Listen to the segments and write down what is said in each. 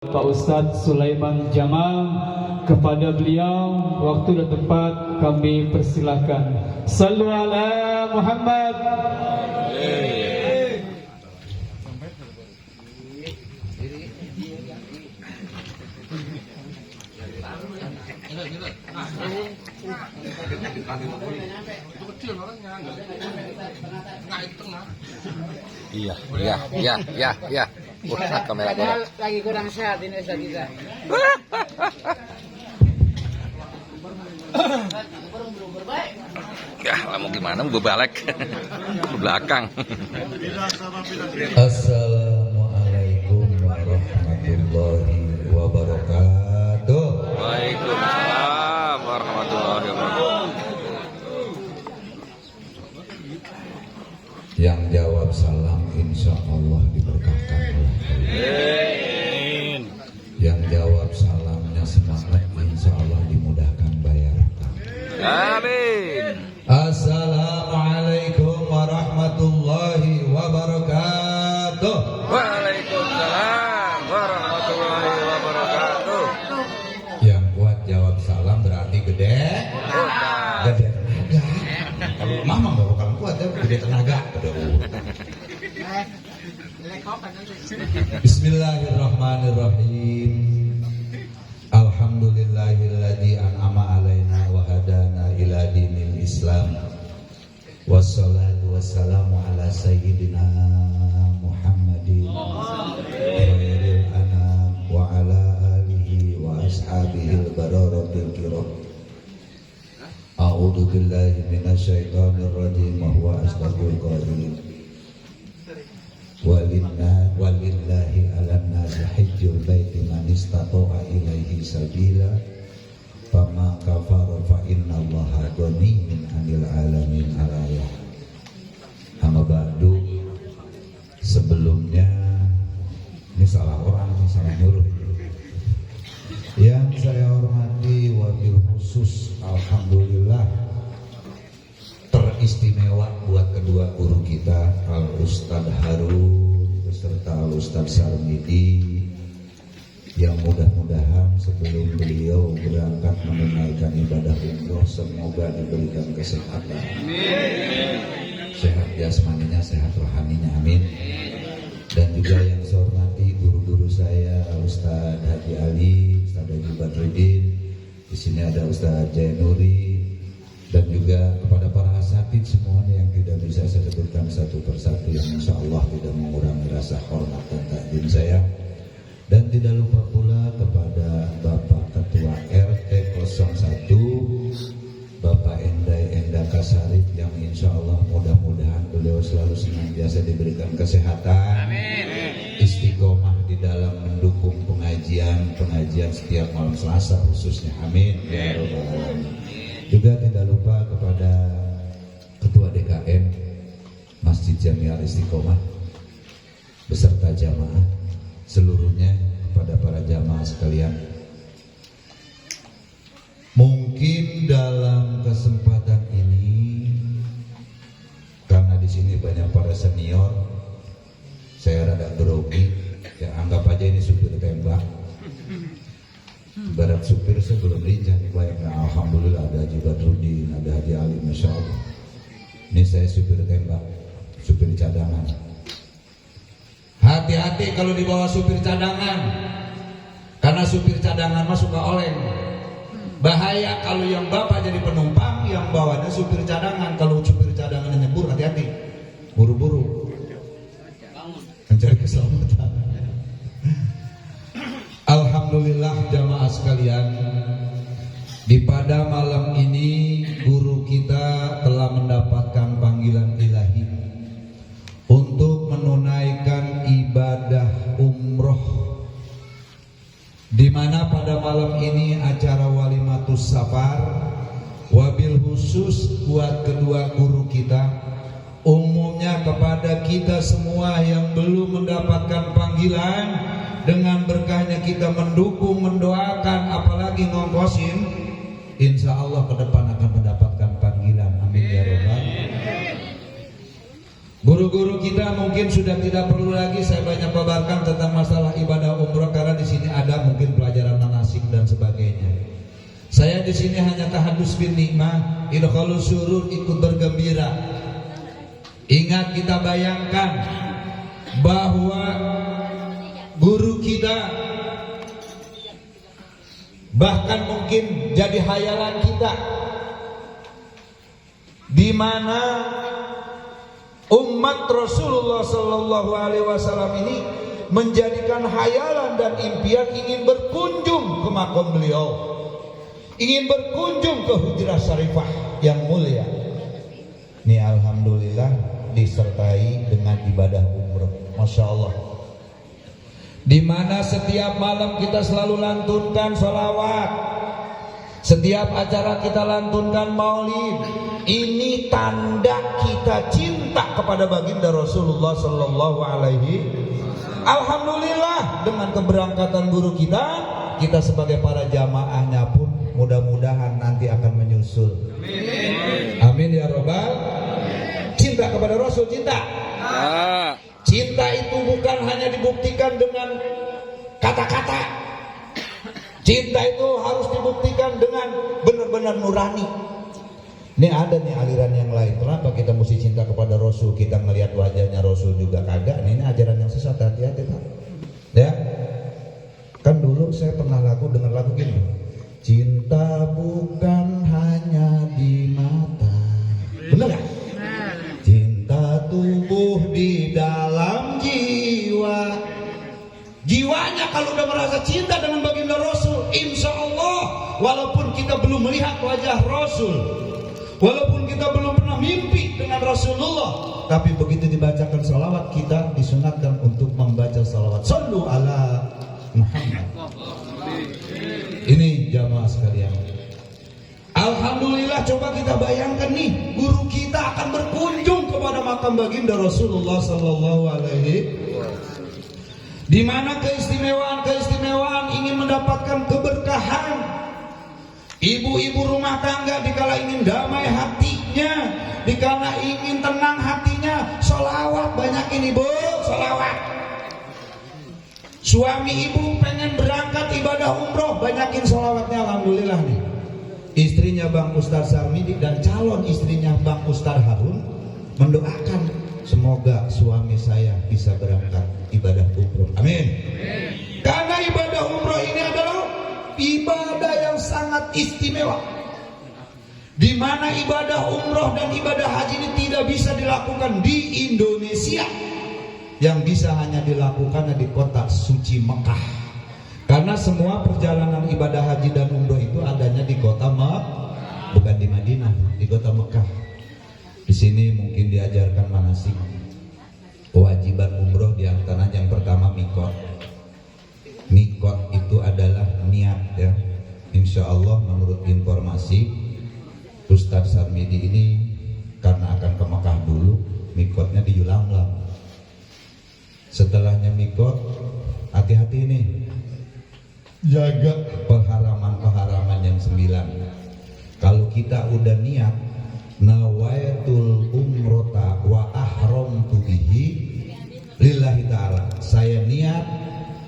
Pak Ustadz Sulaiman Jamal. Kepada beliau waktu dan tempat kami persilakan. Sallu ala Muhammad. Iya. Kamera lagi kurang sehat ini Ustaz kita. Ya, mau gimana mau balik ke belakang. Assalamualaikum warahmatullahi wabarakatuh. Waalaikumsalam warahmatullahi wabarakatuh. Yang jawab salam insya Allah diberkahkan oleh Allah. Yang jawab salamnya semangat insya Allah dimudahkan bayar. Amin. Assalamualaikum warahmatullahi wabarakatuh. Waalaikumsalam warahmatullahi wabarakatuh. Yang kuat jawab salam berarti gede. Gede tenaga. Kalau mama nggak bakal kuat ya, gede tenaga. Bismillahirrahmanirrahim. Alhamdulillahilladzi an'ama alaina wa hadana ila dinil Islam. Wassalatu wassalamu ala sayyidina Muhammadin khairil anam wa ala alihi wa ashabihil bararatil kiram. A'udzu billahi minasyaitonir rajim wa huwa asdaqul qailin. Walillahi 'alan nasi hajjul baiti man istata'a ilaihi sabila fama kafara fa innallaha ghaniyyun 'anil 'alamin alaya. Amma ba'du, sebelumnya ini salah orang, salah nyuruh. Yang saya hormati wabil khusus alhamdulillah teristimewa buat kedua guru kita, Al Ustadz Harun beserta Al Ustadz Sarmidi, yang mudah-mudahan sebelum beliau berangkat menunaikan ibadah umroh semoga diberikan kesehatan, sehat jasmaninya, sehat rohaninya, amin. Dan juga yang saya hormati guru-guru saya, Ustadz Haji Ali, Ustadz Haji Badruddin, di sini ada Ustadz Jainuri, dan juga kepada para asatidz semuanya yang tidak bisa saya sebutkan satu persatu, yang insya Allah tidak mengurangi rasa hormat dan takdim saya. Dan tidak lupa pula kepada Bapak Ketua RT 01 Bapak Enda Kasarip, yang insya Allah mudah-mudahan beliau selalu senantiasa diberikan kesehatan, istiqomah di dalam mendukung pengajian setiap malam Selasa khususnya, amin ya rabbal alamin. Juga tidak lupa kepada Ketua DKM Masjid Jamiah Istiqomah beserta jamaah seluruhnya, kepada para jamaah sekalian. Mungkin dalam kesempatan ini, karena di sini banyak para senior, saya rada grogi, ya anggap aja ini supir tembak. Ibarat supir saya belum lincah nih bayangnya. Alhamdulillah ada Haji Badruddin, ada Haji Ali, Masya Allah. Ini saya supir tembak, supir cadangan. Hati-hati kalau dibawa supir cadangan, karena supir cadangan mah suka oleng. Bahaya kalau yang bapak jadi penumpang, yang bawanya supir cadangan. Kalau supir cadangan nyebur, hati-hati, buru-buru mencari keselamatan. Alhamdulillah jamaah sekalian, di pada malam ini guru kita telah mendapatkan panggilan ilahi untuk menunaikan ibadah umroh, di mana pada malam ini acara walimatus safar, wabil khusus buat kedua guru kita, umumnya kepada kita semua yang belum mendapatkan panggilan. Dengan berkahnya kita mendukung, mendoakan, apalagi ngongkosin, insya Allah ke depan akan mendapatkan panggilan, amin ya rabbal. Guru-guru kita mungkin sudah tidak perlu lagi saya banyak paparkan tentang masalah ibadah umroh, karena di sini Saya di sini hanya tahadus bin nikmah, idkhalus surur, ikut bergembira. Ingat, kita bayangkan bahwa guru kita bahkan mungkin jadi hayalan kita, di mana umat Rasulullah Sallallahu Alaihi Wasallam ini menjadikan hayalan dan impian ingin berkunjung ke makam beliau, ingin berkunjung ke Hujrah Syarifah yang mulia. Ini alhamdulillah disertai dengan ibadah umroh, masya Allah. Di mana setiap malam kita selalu lantunkan sholawat, setiap acara kita lantunkan maulid. Ini tanda kita cinta kepada baginda Rasulullah Sallallahu Alaihi. Alhamdulillah dengan keberangkatan guru kita sebagai para jamaahnya pun mudah-mudahan nanti akan menyusul. Amin ya robbal. Cinta kepada Rasul, cinta. Cinta itu bukan hanya dibuktikan dengan kata-kata. Cinta itu harus dibuktikan dengan benar-benar nurani. Ini ada nih aliran yang lain. Kenapa kita mesti cinta kepada Rasul? Kita melihat wajahnya Rasul juga kagak. Ini ajaran yang sesat, hati-hati Pak. Ya. Kan dulu saya pernah dengar lagu gini. Cinta bukan hanya di mata. Benar gak? Cinta tumbuh di dalam jiwa. Jiwanya kalau udah merasa cinta dengan baginda Rasul, insya Allah, walaupun kita belum melihat wajah Rasul, walaupun kita belum pernah mimpi dengan Rasulullah, tapi begitu dibacakan salawat, kita disunatkan untuk membaca salawat. Sallu ala Muhammad. Ini jamaah sekalian. Alhamdulillah, coba kita bayangkan nih, guru kita akan berkunjung kepada makam baginda Rasulullah Sallallahu Alaihi. Di mana keistimewaan ingin mendapatkan keberkahan. Ibu-ibu rumah tangga dikala ingin damai hatinya, dikala ingin tenang hatinya, sholawat banyakin ibu, sholawat. Suami ibu pengen berangkat ibadah umroh, banyakin sholawatnya. Alhamdulillah nih, istrinya Bang Ustaz Sarmidi dan calon istrinya Bang Ustaz Harun mendoakan semoga suami saya bisa berangkat ibadah umroh. Amin. Karena ibadah umroh ini adalah ibadah yang sangat istimewa, di mana ibadah umroh dan ibadah haji ini tidak bisa dilakukan di Indonesia, yang bisa hanya dilakukan di kota suci Mekah. Karena semua perjalanan ibadah haji dan umroh itu adanya di kota Mekah, bukan di Madinah, di kota Mekah. Di sini mungkin diajarkan manasik. Kewajiban umroh di antaranya yang pertama mikot. Mikot itu adalah niat ya. Insya Allah menurut informasi Ustadz Sarmidi ini karena akan ke Mekah dulu, mikotnya di Yulamlam. Setelahnya mikot, hati-hati nih, jaga pengharaman yang 9. Kalau kita udah niat nawaitul umrota wa ahramtu bihi lillahi ta'ala, saya niat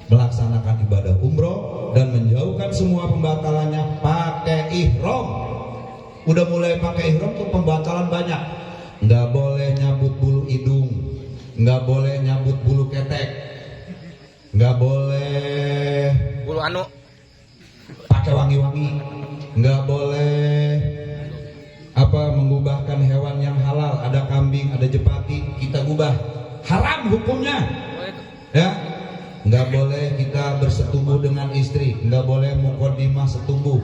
melaksanakan ibadah umroh dan menjauhkan semua pembatalannya pakai ihram. Udah mulai pakai ihram tuh pembatalan banyak. Nggak boleh nyabut bulu hidung, nggak boleh nyabut bulu ketek, nggak boleh Bulu anu pakai wangi-wangi, nggak boleh mengubahkan hewan yang halal. Ada kambing, ada jepati, kita gubah, haram hukumnya ya. Nggak boleh kita bersetubuh dengan istri, nggak boleh mukodimah setubuh,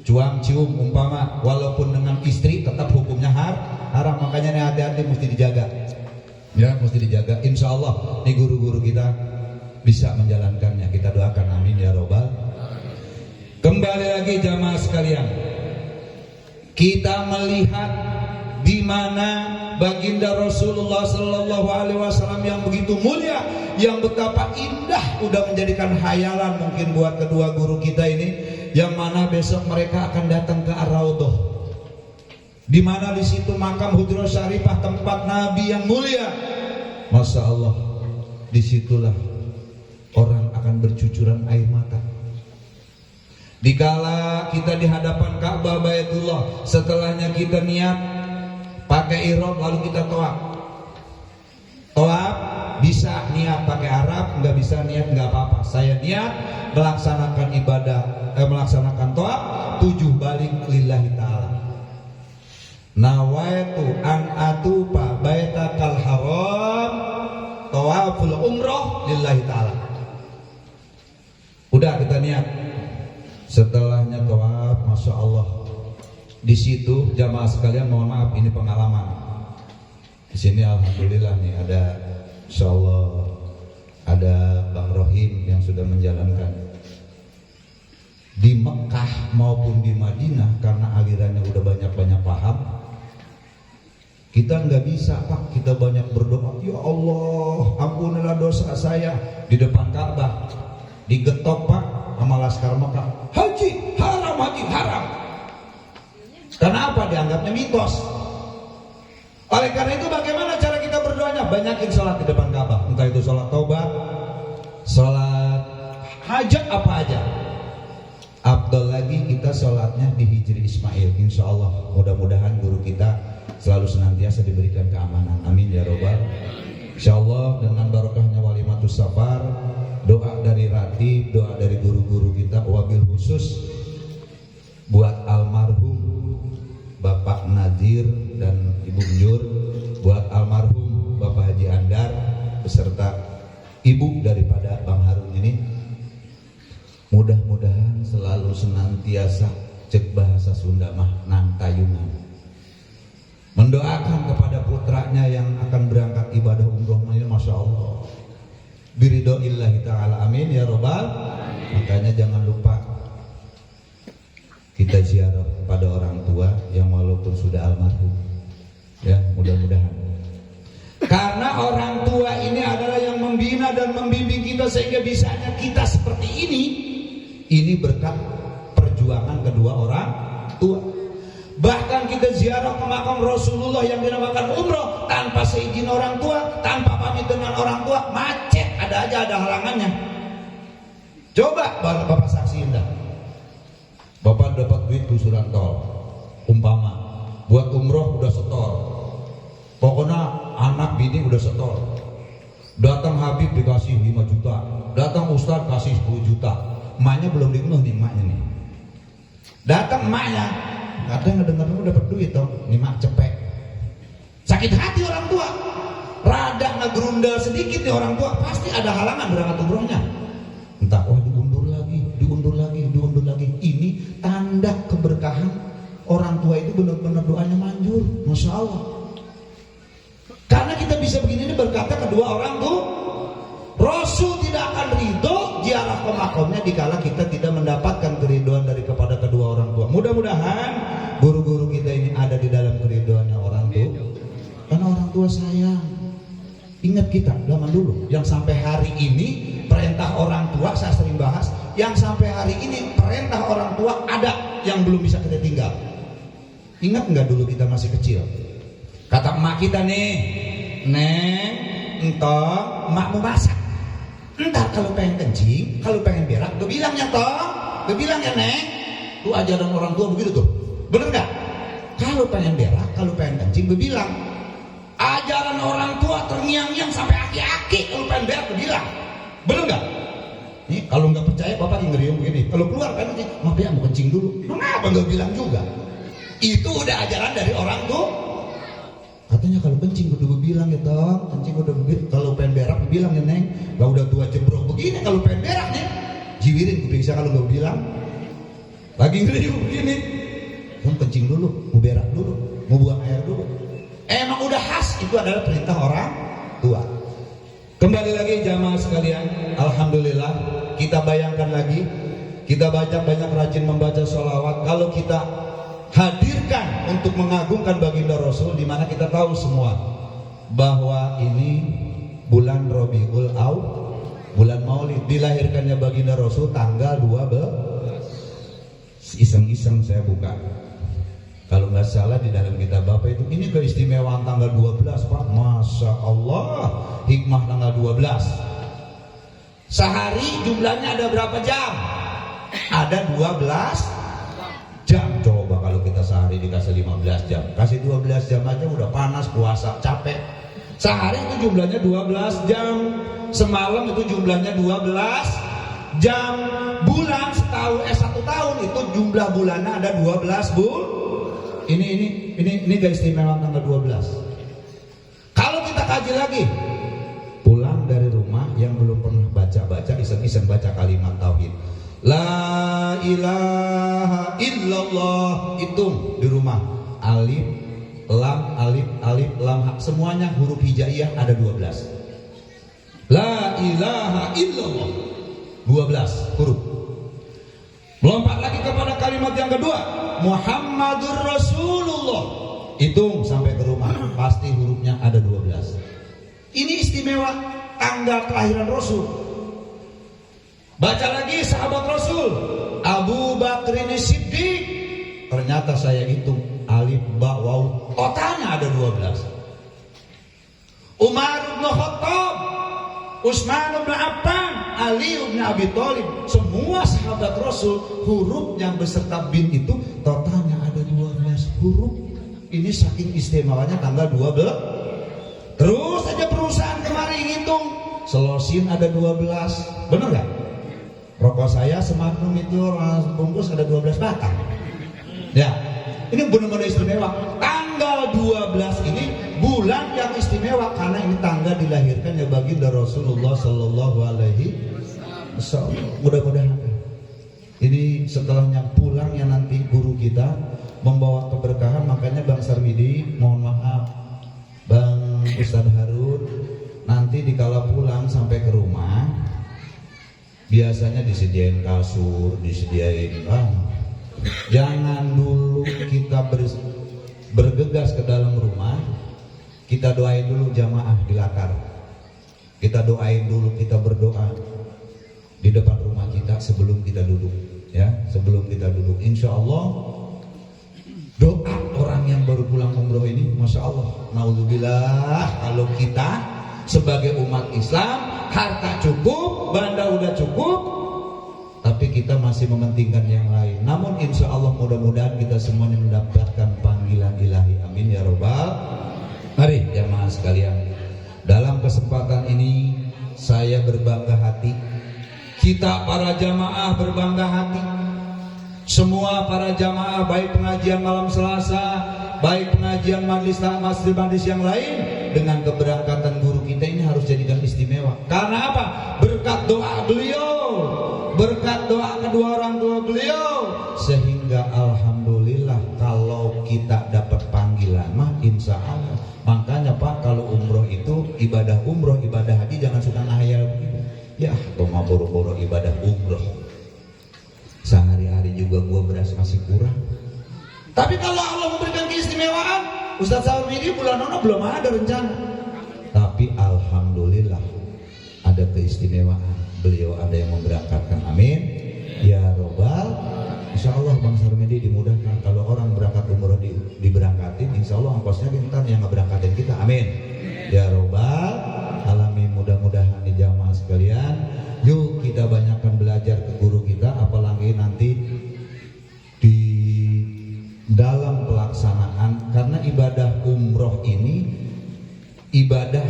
cuam cium umpama, walaupun dengan istri tetap hukumnya haram. Makanya nih hati-hati, mesti dijaga ya, mesti dijaga. Insya Allah nih guru-guru kita bisa menjalankannya, kita doakan amin ya robbal. Kembali lagi jamaah sekalian, kita melihat di mana baginda Rasulullah Sallallahu Alaihi Wasallam yang begitu mulia, yang betapa indah, udah menjadikan hayalan mungkin buat kedua guru kita ini, yang mana besok mereka akan datang ke Ar-Raudhah, di mana di situ makam Hujrah Syarifah, tempat Nabi yang mulia. Masya Allah, disitulah orang akan bercucuran air mata. Dikala kita di hadapan Ka'bah Baitullah, setelahnya kita niat pakai ihram lalu kita tawaf. Tawaf bisa niat pakai Arab, nggak bisa niat nggak apa-apa. Saya niat melaksanakan ibadah, melaksanakan tawaf 7 balik lillahi ta'ala. Nawaitu an atufa baitakal haram tawaful umroh lillahi ta'ala. Udah kita niat. Setelahnya tawaf, masya Allah. Di situ jamaah sekalian, mohon maaf ini pengalaman. Di sini alhamdulillah nih ada, insya Allah ada Bang Rohim yang sudah menjalankan. Di Mekah maupun di Madinah karena alirannya udah banyak paham. Kita nggak bisa Pak, kita banyak berdoa. Ya Allah, ampunilah dosa saya di depan Ka'bah. Digetok Pak sama Laskar Mekah. Haji haram, haji haram. Kenapa? Dianggapnya mitos. Oleh karena itu bagaimana cara kita berdoanya? Banyakin sholat di depan Ka'bah. Entah itu sholat taubat, sholat hajat apa aja. Afdal lagi kita sholatnya di Hijri Ismail. Insya Allah mudah-mudahan guru kita selalu senantiasa diberikan keamanan. Amin ya robbal. Insya Allah dengan barokahnya Walimatus Safar, doa dari Ratib, doa dari guru-guru kita, wabil khusus buat almarhum Bapak Nadir dan Ibu Njur, buat almarhum Bapak Haji Andar beserta ibu daripada Bang Harun ini. Mudah-mudahan selalu senantiasa, cek bahasa Sunda mah, nang tayungan, mendoakan kepada putranya yang akan berangkat ibadah umroh. Masya Allah, biridhoillahi ta'ala, amin ya robbal. Makanya jangan lupa kita ziarah pada orang tua yang walaupun sudah almarhum, ya mudah-mudahan. Karena orang tua ini adalah yang membina dan membimbing kita sehingga bisanya kita seperti ini. Ini berkat perjuangan kedua orang tua. Bahkan kita ziarah ke makam Rasulullah yang dinamakan umroh tanpa seizin orang tua, tanpa pamit dengan orang tua, macet, ada aja ada halangannya. Coba Bapak saksiin dah. Bapak dapat duit kusuran tol, umpama buat umroh udah setor, pokoknya anak bini udah setor. Datang Habib dikasih 5 juta, datang Ustadz kasih 10 juta, emaknya belum diunuh nih emaknya nih. Datang emaknya, kadang ngedenger dapat duit toh, nih mak cepek. Sakit hati orang tua, rada ngegerundal sedikit nih orang tua, pasti ada halangan berangkat umrohnya. Entah wah diundur lagi. Ini tanda keberkahan orang tua itu benar-benar doanya manjur, masya Allah. Karena kita bisa begini ini berkata kedua orang tuh, Rasul tidak akan ridho ziarah ke makamnya dikala kita tidak mendapatkan keridhoan dari kepada kedua orang tua. Mudah-mudahan guru-guru kita ini ada di dalam keridhoannya orang tua. Karena orang tua sayang. Ingat kita zaman dulu yang sampai hari ini perintah orang tua, saya sering bahas, yang sampai hari ini perintah orang tua ada yang belum bisa kita tinggal. Ingat nggak dulu kita masih kecil? Kata emak kita nih, Neng, entong, emak mau masak. Entar kalau pengen kencing, kalau pengen berak, gue bilang ya tong, gue bilang ya Neng. Tuh ajaran orang tua begitu tuh, bener nggak? Kalau pengen berak, kalau pengen kencing, gue bilang. Ajaran orang tua terngiang-ngiang sampai aki-aki, kalau pengen berak, gue bilang. Bener nggak? Nih kalau nggak percaya bapak ngeriung begini, kalau keluar kan nanti, maaf ya mau kencing dulu. Kenapa nggak bilang juga? Itu udah ajaran dari orang tuh. Katanya kalau kencing udah bilang ya toh, kencing udah begitu. Kalau pengen berak bilang ya Neng, lah udah tua jembrok begini kalau pengen berak nih, jiwirin kupingsa kalau nggak bilang. Lagi ngeriung begini, kamu kencing dulu, mau berak dulu, mau buang air dulu. Emang udah khas, itu adalah perintah orang tua. Kembali lagi jamaah sekalian, alhamdulillah kita bayangkan lagi, kita banyak rajin membaca sholawat. Kalau kita hadirkan untuk mengagungkan baginda Rasul, di mana kita tahu semua bahwa ini bulan Rabiul Awwal, bulan Maulid, dilahirkannya baginda Rasul tanggal 12. Iseng-iseng saya buka, kalau nggak salah di dalam kitab Bapak itu ini keistimewaan tanggal 12 Pak. Masya Allah, hikmah tanggal 12. Sehari jumlahnya ada berapa jam? ada 12 jam. Coba kalau kita sehari dikasih 15 jam, kasih 12 jam aja udah panas, puasa, capek. Sehari itu jumlahnya 12 jam, semalam itu jumlahnya 12 jam. Bulan satu tahun itu jumlah bulannya ada 12 Ini guys, istimewa tanggal 12. Kalau kita kaji lagi, pulang dari rumah yang belum pernah baca iseng-iseng baca kalimat tauhid. La ilaha illallah, hitung di rumah. Alif, lam, ha, semuanya huruf hijaiyah ada 12. La ilaha illallah, 12 huruf. Melompat lagi kepada kalimat yang kedua, Muhammadur Rasulullah. Hitung sampai ke rumah, pasti hurufnya ada 12. Ini istimewa tanggal kelahiran Rasul. Baca lagi sahabat Rasul, Abu Bakrin Siddiq. Ternyata saya hitung alif, ba, waw, totalnya ada 12. Umar bin Khattab, Utsman bin Affan, Ali bin Abi Thalib, semua sahabat Rasul huruf yang beserta bin itu totalnya ada 12 huruf. Ini saking istimewanya tanggal 12. Terus aja perusahaan kemarin hitung, Selosin ada 12. Bener gak? Rokok saya Semagnum itu bungkus ada 12 batang. Ya, ini benar-benar istimewa. Tanggal 12 ini bulan yang istimewa karena ini tanggal dilahirkan ya baginda Rasulullah Sallallahu Alaihi Wasallam. Mudah-mudahan ini setelahnya pulang yang nanti guru kita membawa keberkahan. Makanya Bang Sarmidi, mohon maaf Bang Ustadz Harun, nanti dikala pulang sampai ke rumah biasanya disediain kasur, disediain jangan dulu kita bergegas ke dalam rumah. Kita doain dulu jamaah di latar. Kita doain dulu, kita berdoa di depan rumah kita sebelum kita duduk, ya. Sebelum kita duduk, insya Allah doa orang yang baru pulang umroh ini, masya Allah, naudzubillah, kalau kita sebagai umat Islam harta cukup, banda udah cukup, tapi kita masih mementingkan yang lain. Namun insya Allah mudah-mudahan kita semuanya mendapatkan panggilan ilahi. Amin ya robbal. Mari jamaah sekalian, dalam kesempatan ini saya berbangga hati, kita para jamaah berbangga hati, semua para jamaah, baik pengajian malam Selasa, baik pengajian majlis yang lain, dengan keberangkatan guru kita ini harus jadikan istimewa. Karena apa? Berkat doa beliau, berkat doa kedua orang tua beliau, sehingga alhamdulillah kalau kita dapat panggilan mah insya Allah. Makanya Pak, kalau umroh itu ibadah umroh, ibadah haji jangan suka ngayal begitu. Ya, cuma boro-boro ibadah umroh, sehari-hari juga gua beras masih kurang. Tapi kalau Allah memberikan keistimewaan, Ustadz Sarmidi bulan Nono belum ada rencana. Tapi alhamdulillah ada keistimewaan. Beliau ada yang memberangkatkan. Amin ya robbal. Insya Allah Bang Sarmidi dimudahkan. Kalau orang berangkat umroh diberangkatin, insya Allah ongkosnya kita yang ngeberangkatin kita. Amin ya robbal alamin. Mudah-mudahan di jamaah sekalian, yuk kita banyakkan belajar ke guru kita, apalagi nanti di dalam pelaksanaan. Karena ibadah umroh ini ibadah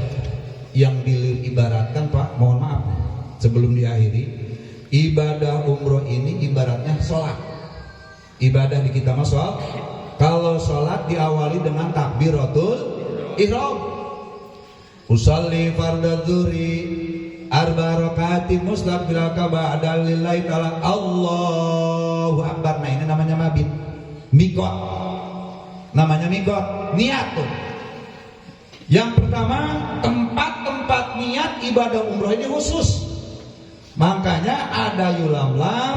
yang diibaratkan, Pak, mohon maaf sebelum diakhiri, ibadah umroh ini ibaratnya sholat. Ibadah di kita sholat. Kalau sholat diawali dengan takbiratul ihram. Usalli fardadzuhri arba rakaati mustaqbil ba'da lillahi ta'ala Allahu akbar. Nah ini namanya mabit, mikot, namanya mikot, niat tuh. Yang pertama, tempat-tempat niat ibadah umroh ini khusus. Makanya ada yulamlam,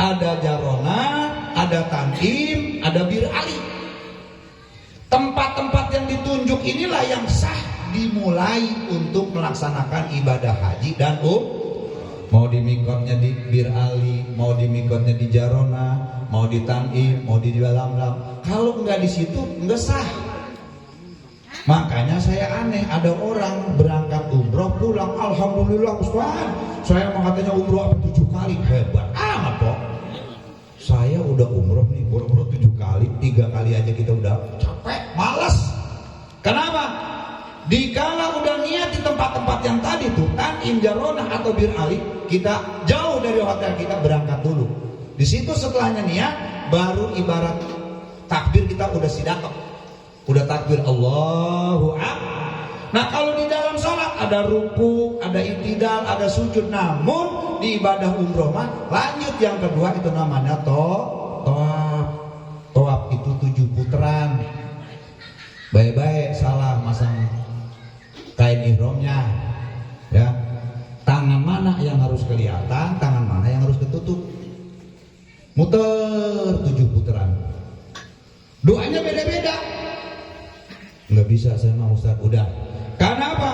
ada jarona, ada tan'im, ada bir ali. Tempat-tempat yang ditunjuk inilah yang sah dimulai untuk melaksanakan ibadah haji dan mau di mikotnya di bir ali, mau di mikotnya di jarona, mau di tan'im, mau di yulamlam. Kalau enggak di situ enggak sah. Makanya saya aneh, ada orang berangkat umroh pulang, alhamdulillah Ustaz, saya mau katanya umroh 7 kali, hebat amat kok. kali, 3 kali aja kita udah capek, malas. Kenapa? Dikala udah niat di tempat-tempat yang tadi tuh, Tanim, Jaronah atau Bir Ali, kita jauh dari hotel, kita berangkat dulu. Di situ setelahnya niat, baru ibarat takbir kita udah sidatok, udah takbir Allahu Akbar. Nah kalau di dalam sholat ada ruku, ada itidal, ada sujud. Namun di ibadah umroh mah lanjut yang kedua itu namanya toaf. Toaf itu 7 putaran. Baik-baik salah masang kain ihramnya, ya. Tangan mana yang harus kelihatan, tangan mana yang harus ketutup. Muter 7 putaran. Doanya beda-beda. Nggak bisa saya mah Ustaz, udah. Karena apa?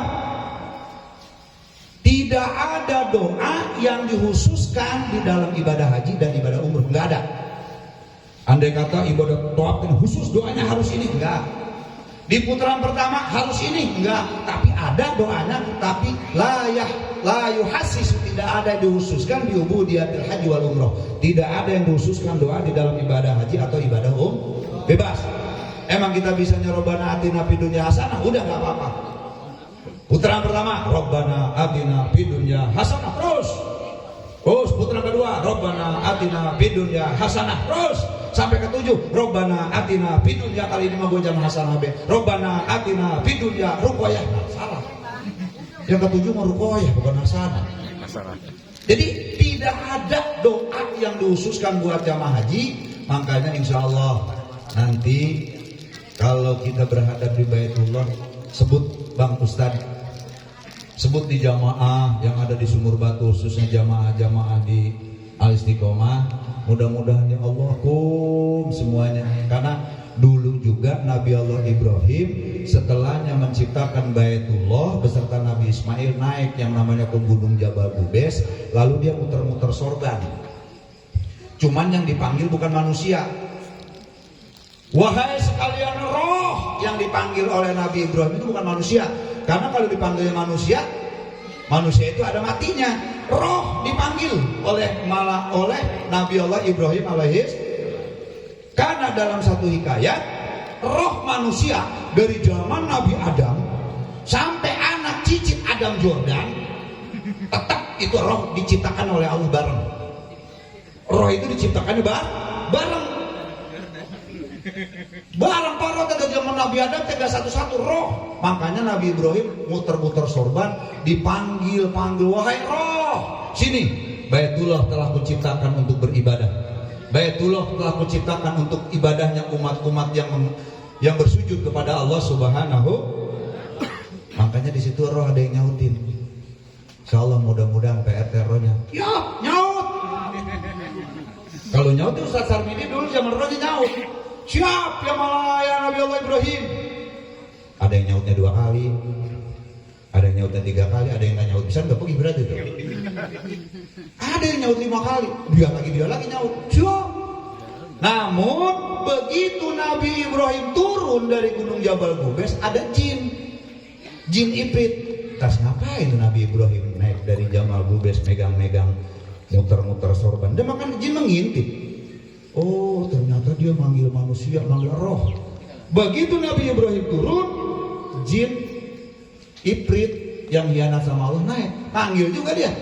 Tidak ada doa yang dikhususkan di dalam ibadah haji dan ibadah umroh, nggak ada. Andai kata ibadah tawaf khusus doanya harus ini, enggak. Di putaran pertama harus ini, enggak. Tapi ada doanya, tapi la yuhassisu, tidak ada yang dikhususkan di ubudiyatil haji wal umroh. Tidak ada yang dikhususkan doa di dalam ibadah haji atau ibadah bebas. Emang kita bisanya Rabbana atina fid dunya hasanah, udah nggak apa-apa. Putaran pertama, Rabbana atina fid dunya hasanah, terus putaran kedua, Rabbana atina fid dunya hasanah, terus sampai ke-7, Rabbana atina fid dunya, kali ini mah gue jangan hasanah be, Rabbana atina fid dunya ruqyah. Nah, salah. Yang ke-7 mah ruqyah, bukan hasanah. Jadi tidak ada doa yang dikhususkan buat jamaah haji. Makanya insya Allah nanti kalau kita berhadap di Baitullah, sebut Bang Ustaz, sebut di jamaah yang ada di Sumur Batu, khususnya jamaah-jamaah di Al-Istiqomah, mudah-mudahan ya Allah semuanya. Karena dulu juga Nabi Allah Ibrahim setelahnya menciptakan Baitullah beserta Nabi Ismail naik yang namanya ke gunung Jabal Bubes, lalu dia muter-muter sorban. Cuman yang dipanggil bukan manusia. Wahai sekalian roh, yang dipanggil oleh Nabi Ibrahim itu bukan manusia. Karena kalau dipanggil manusia itu ada matinya. Roh dipanggil oleh Nabi Allah Ibrahim alaihis. Karena dalam satu hikayat, roh manusia dari zaman Nabi Adam sampai anak cicit Adam Jordan, tetap itu roh diciptakan oleh Allah bareng. Roh itu diciptakannya bareng. Barang para dari zaman Nabi Adam tiga satu-satu roh. Makanya Nabi Ibrahim muter-muter sorban, dipanggil, wahai roh, sini. Baitullah telah kuciptakan untuk beribadah. Baitullah telah kuciptakan untuk ibadahnya umat-umat yang bersujud kepada Allah Subhanahu. Makanya di situ roh ada yang nyautin. Insyaallah mudah-mudahan PRT rohnya. Ya, nyaut. Kalau nyaut itu Ustaz Sarmidi dulu zaman rohnya nyaut. Siap yang malaya Nabi Allah Ibrahim. Ada yang nyautnya 2 kali, ada yang nyautnya 3 kali, ada yang nggak nyaut. Bisa nggak pergi berarti itu? Ada yang nyaut 5 kali, dia lagi nyaut. Siap. Namun begitu Nabi Ibrahim turun dari gunung Jabal Bubes, ada jin Ifrit. Tas ngapain Nabi Ibrahim naik dari Jabal Bubes megang-megang muter-muter sorban? Dia makan jin mengintip. Oh ternyata dia manggil manusia, manggil roh. Begitu Nabi Ibrahim turun, jin Ifrit yang hianat sama Allah naik, panggil juga dia.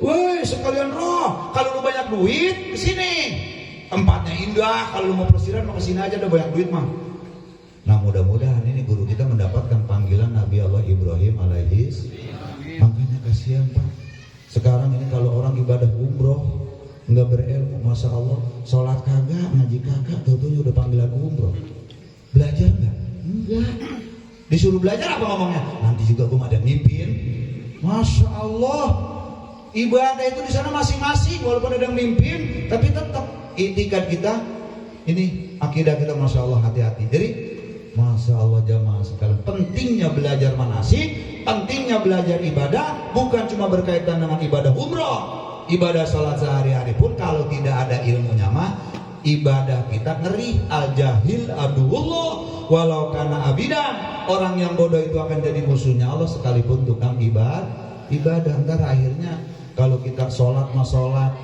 Woi sekalian roh, kalau lu banyak duit kesini, tempatnya indah. Kalau lu mau pelesiran mau kesini aja, udah banyak duit mah. Nah mudah-mudahan ini guru kita mendapatkan panggilan Nabi Allah Ibrahim alaihis. Makanya kasihan Pak, sekarang ini kalau orang ibadah umroh nggak berilmu, masya Allah, sholat kagak, ngaji kagak, tentunya udah panggilan umroh. Belajar nggak? Enggak. Disuruh belajar apa ngomongnya? Nanti juga gue ada mimpin. Masya Allah, ibadah itu di sana masing-masing, walaupun ada yang mimpin, tapi tetap itikad kita, ini akidah kita, masya Allah, hati-hati. Jadi, masya Allah jamaah sekalian, pentingnya belajar manasik, pentingnya belajar ibadah, bukan cuma berkaitan dengan ibadah umroh. Ibadah sholat sehari-hari pun kalau tidak ada ilmunya mah ibadah kita ngeri. Al-jahil aduullah walau kana abidan. Orang yang bodoh itu akan jadi musuhnya Allah sekalipun tukang ibadah. Ntar akhirnya kalau kita sholat mah sholat,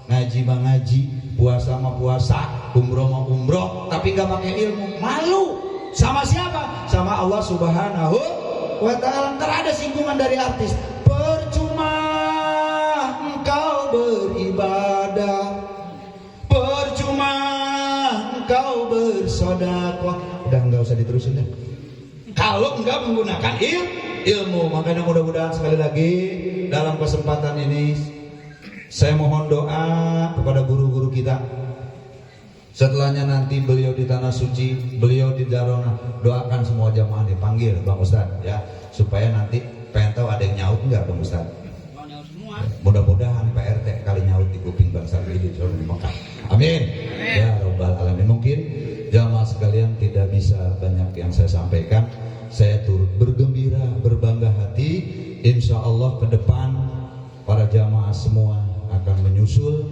ngaji mah ngaji, puasa mah puasa, umroh mah umroh, tapi gak pakai ilmu, malu. Sama siapa? Sama Allah Subhanahu wa ta'ala. Ntar ada singgungan dari artis, percuma engkau beribadah, percuma engkau bersedekah. Udah nggak usah diterusin deh. Kalau enggak menggunakan ilmu, makanya mudah-mudahan sekali lagi dalam kesempatan ini saya mohon doa kepada guru-guru kita. Setelahnya nanti beliau di tanah suci, beliau di Darona, doakan semua jamaah dipanggil Bang Ustaz ya, supaya nanti pengen tahu ada yang nyaut enggak Bang Ustaz. Mudah-mudahan Pak RT kali nyaut di kuping Bang Sarwi di Mekah. Amin. Ya Rabbal Alamin. Mungkin jamaah sekalian tidak bisa banyak yang saya sampaikan. Saya turut bergembira, berbangga hati. Insya Allah ke depan para jamaah semua akan menyusul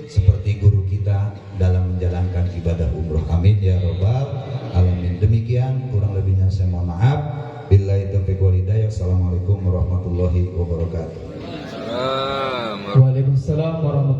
seperti guru kita dalam menjalankan ibadah umroh. Amin ya Rabbal Alamin. Demikian, kurang lebihnya saya mohon maaf. Billahi taufiq wal hidayah. Assalamualaikum warahmatullahi wabarakatuh. Waalaikumsalam warahmatullahi